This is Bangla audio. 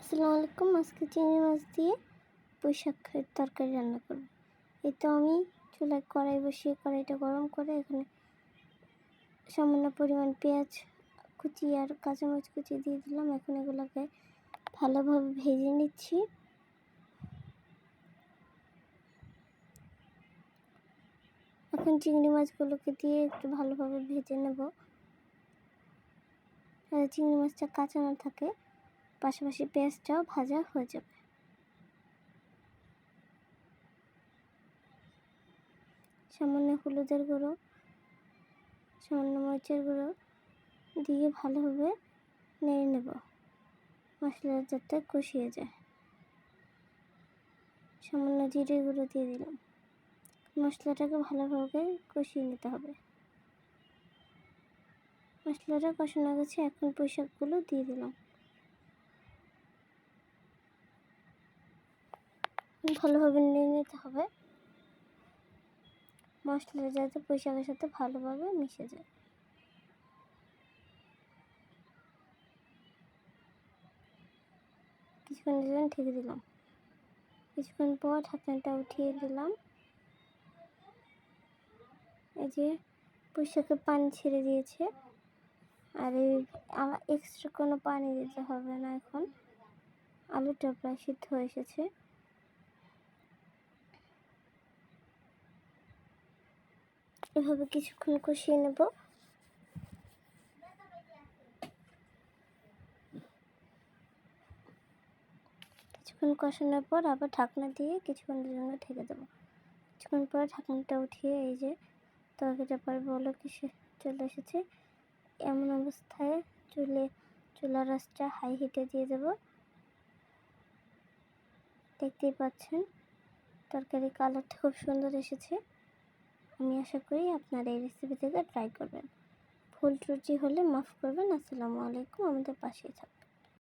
আসসালামু আলাইকুম। আজকে চিংড়ি মাছ দিয়ে পুঁই শাকের তরকারি রান্না করব। এই তো আমি চুলায় কড়াই বসিয়ে কড়াইটা গরম করে এখানে সামান্য পরিমাণ পেঁয়াজ কুচি আর কাঁচামরিচ কুচি দিয়ে দিলাম। এখন এগুলোকে ভালোভাবে ভেজে নিচ্ছি। এখন চিংড়ি মাছগুলোকে দিয়ে একটু ভালোভাবে ভেজে নেব, চিংড়ি মাছটা কাঁচা না থাকে, পাশাপাশি পেঁয়াজটাও ভাজা হয়ে যাবে। সামান্য হলুদের গুঁড়ো, সামান্য মরিচের গুঁড়ো দিয়ে ভালোভাবে নেড়ে নেব, মশলাটা যাতে কষিয়ে যায়। সামান্য জিরে গুঁড়ো দিয়ে দিলাম। মশলাটাকে ভালোভাবে কষিয়ে নিতে হবে। মশলাটা কষানো গেছে, এখন পুঁই শাকগুলো দিয়ে দিলাম। ভালোভাবে নেড়ে নিতে হবে, মশলাটা যাতে পুঁই শাকের সাথে ভালোভাবে মিশে যায়। কিছুক্ষণের জন্য ঢেকে দিলাম। কিছুক্ষণ পর ঢাকনাটা উঠিয়ে দিলাম। এই যে পুঁই শাকে পানি ছেড়ে দিয়েছে, আর এই এক্সট্রা কোনো পানি দিতে হবে না। এখন আলুটা প্রায় সিদ্ধ হয়ে এসেছে। এভাবে কিছুক্ষণ কষিয়ে নেব। কিছুক্ষণ কষানোর পর আবার ঢাকনা দিয়ে কিছুক্ষণের জন্য ঢেকে দেবো। কিছুক্ষণ পর ঢাকনাটা উঠিয়ে এই যে তরকারিটা প্রায় বলক চলে এসেছে। এমন অবস্থায় চুলার আঁচটা হাই হিটে দিয়ে দেব। দেখতেই পাচ্ছেন তরকারি কালারটা খুব সুন্দর এসেছে। আমি আশা করি আপনারা এই রেসিপি থেকে ট্রাই করবেন। ভুল ত্রুটি হলে মাফ করবেন। আসসালামু আলাইকুম। আমাদের পাশেই থাকবেন।